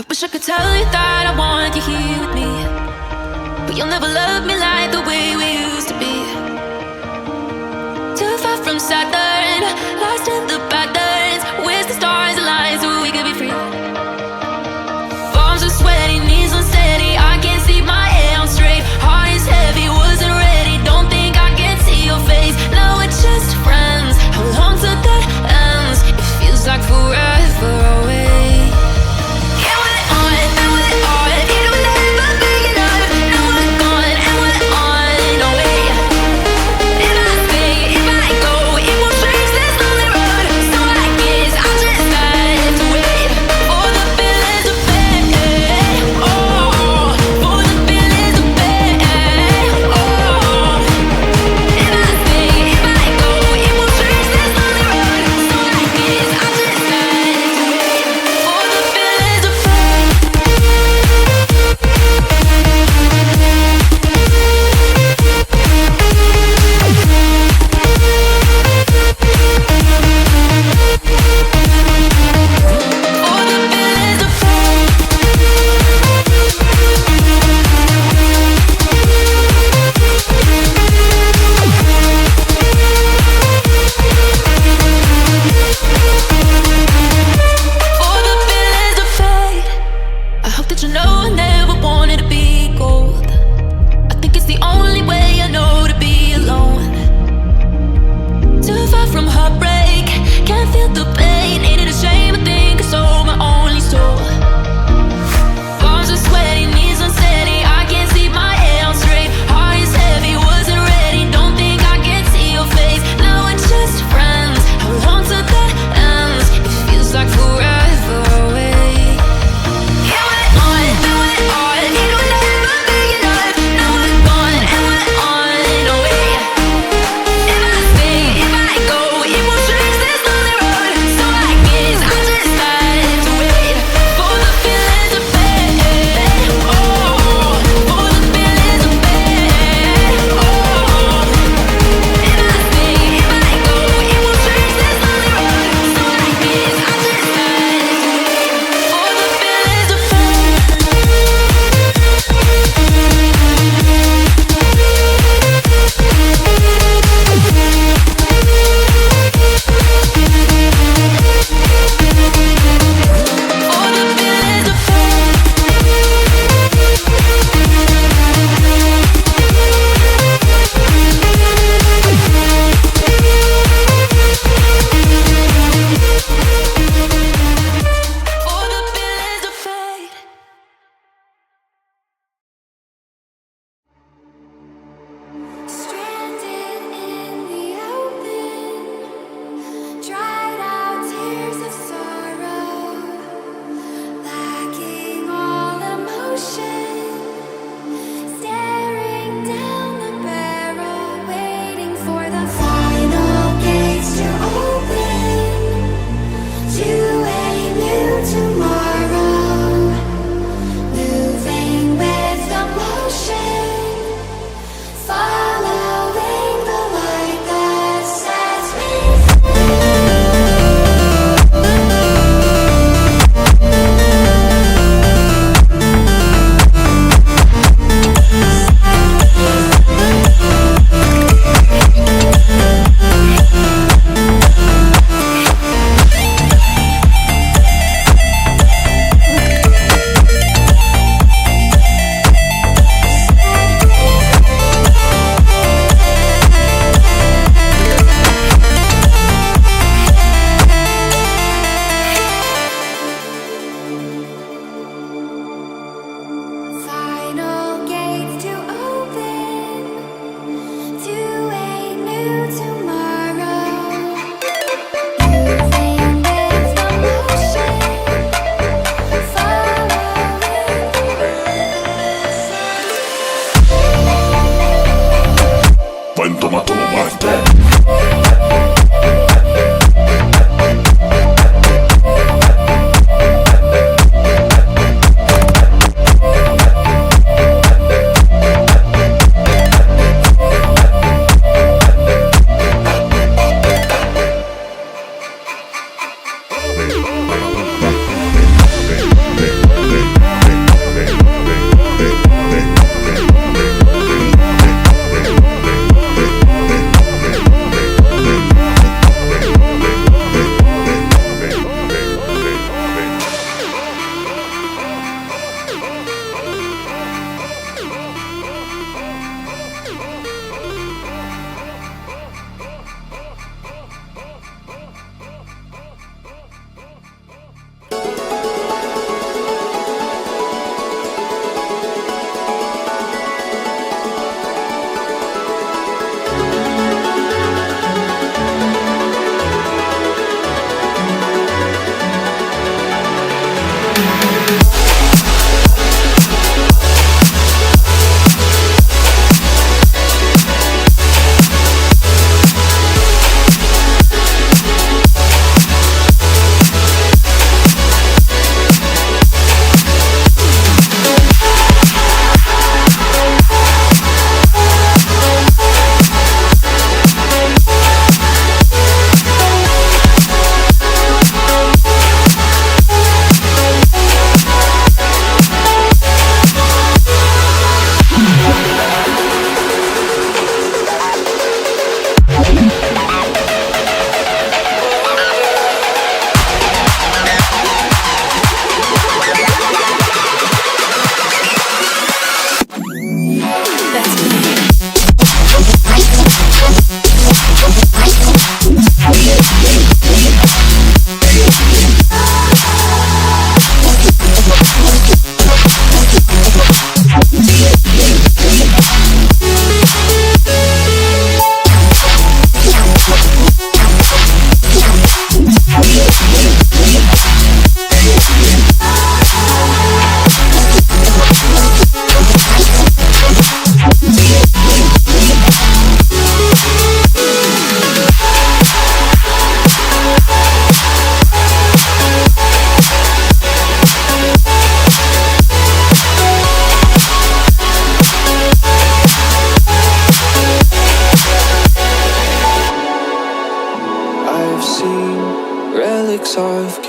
I wish I could tell you that I want you here with me, but you'll never love me like the way we used to be. Too far from Saturn, lost in the patterns. Where's the stars align so we could be free? Palms are sweaty, knees unsteady. I can't see my head on straight. Heart is heavy, wasn't ready. Don't think I can see your face. Now we're just friends. How long till that ends? It feels like forever away.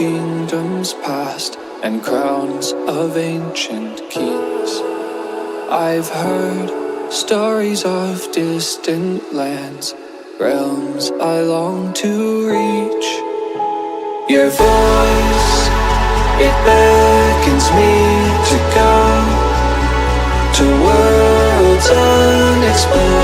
kingdoms past and crowns of ancient kings. I've heard stories of distant lands, realms I long to reach. Your voice, it beckons me to go to worlds unexplored.